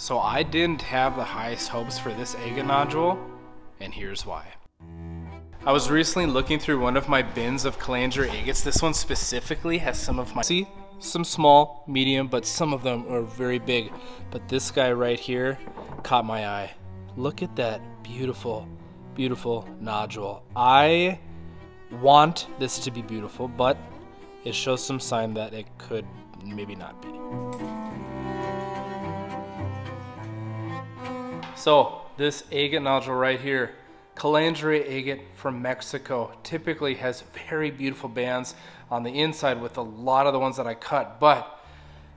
So I didn't have the highest hopes for this agate nodule, and here's why. I was recently looking through one of my bins of calandria agates. This one specifically has some of my, see, some small, medium, but some of them are very big. But this guy right here caught my eye. Look at that beautiful, beautiful nodule. I want this to be beautiful, but it shows some sign that it could maybe not be. So this agate nodule right here, calandria agate from Mexico, typically has very beautiful bands on the inside with a lot of the ones that I cut, but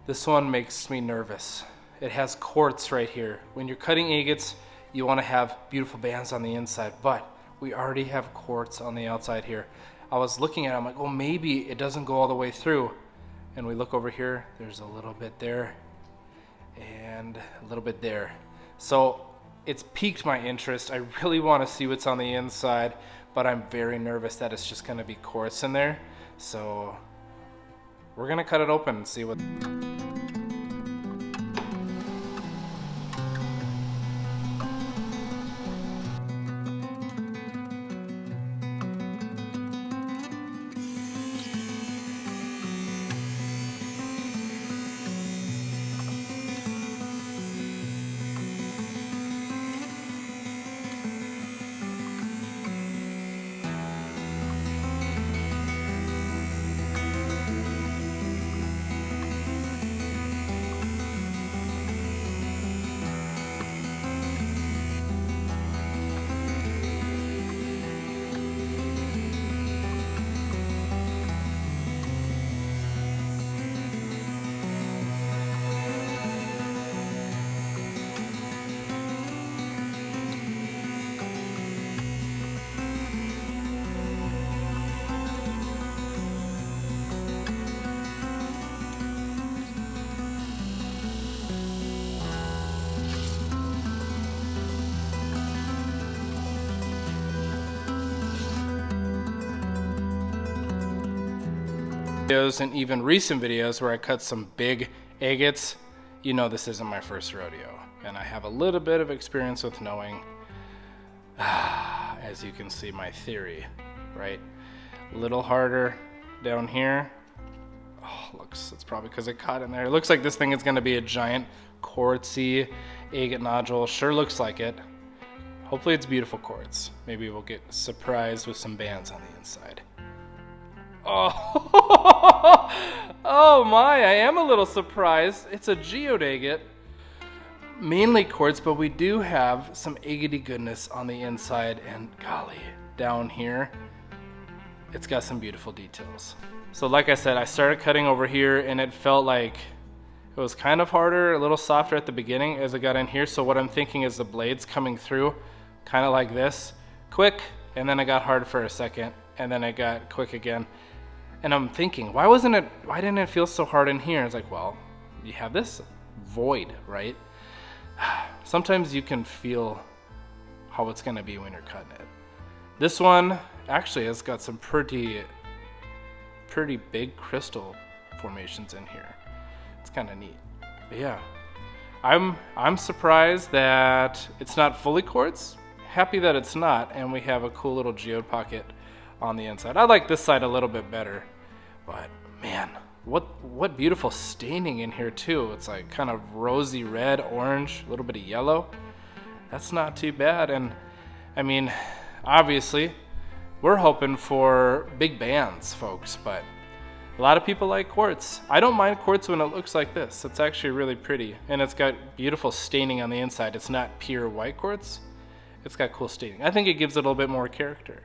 this one makes me nervous. It has quartz right here. When you're cutting agates, you want to have beautiful bands on the inside, but we already have quartz on the outside here. I was looking at it, I'm like, well, maybe it doesn't go all the way through. And we look over here, there's a little bit there and a little bit there. So it's piqued my interest. I really want to see what's on the inside, but I'm very nervous that it's just going to be quartz in there. So we're going to cut it open and see what... and even recent videos where I cut some big agates, you know this isn't my first rodeo, and I have a little bit of experience with knowing, as you can see, my theory, right? A little harder down here. Oh, looks, it's probably because it caught in there. It looks like this thing is going to be a giant quartzy agate nodule. Sure looks like it. Hopefully it's beautiful quartz. Maybe we'll get surprised with some bands on the inside. Oh, oh my, I am a little surprised. It's a geode agate, mainly quartz, but we do have some agatey goodness on the inside, and golly, down here, it's got some beautiful details. So like I said, I started cutting over here and it felt like it was kind of harder, a little softer at the beginning as I got in here. So what I'm thinking is the blades coming through kind of like this, quick, and then it got hard for a second, and then it got quick again. And I'm thinking, why didn't it feel so hard in here? It's like, well, you have this void, right? Sometimes you can feel how it's gonna be when you're cutting it. This one actually has got some pretty big crystal formations in here. It's kind of neat. But yeah, I'm surprised that it's not fully quartz. Happy that it's not, and we have a cool little geode pocket on the inside. I like this side a little bit better, but man, what beautiful staining in here too. It's like kind of rosy red, orange, a little bit of yellow. That's not too bad. And I mean, obviously we're hoping for big bands, folks, but a lot of people like quartz. I don't mind quartz when it looks like this. It's actually really pretty, and it's got beautiful staining on the inside. It's not pure white quartz. It's got cool staining. I think it gives it a little bit more character.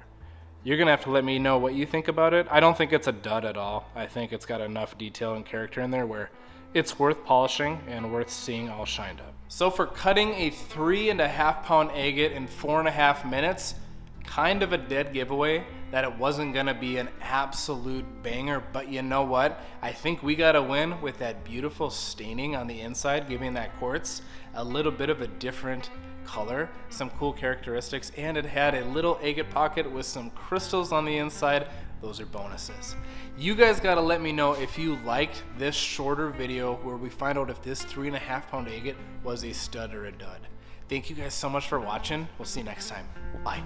You're gonna have to let me know what you think about it. I don't think it's a dud at all. I think it's got enough detail and character in there where it's worth polishing and worth seeing all shined up. So for cutting a 3.5 pound agate in 4.5 minutes, kind of a dead giveaway that it wasn't gonna be an absolute banger, but you know what? I think we got a win with that beautiful staining on the inside, giving that quartz a little bit of a different color, some cool characteristics, and it had a little agate pocket with some crystals on the inside. those are bonuses. You guys gotta let me know if you liked this shorter video where we find out if this 3.5 pound agate was a stud or a dud. Thank you guys so much for watching. We'll see you next time. Bye.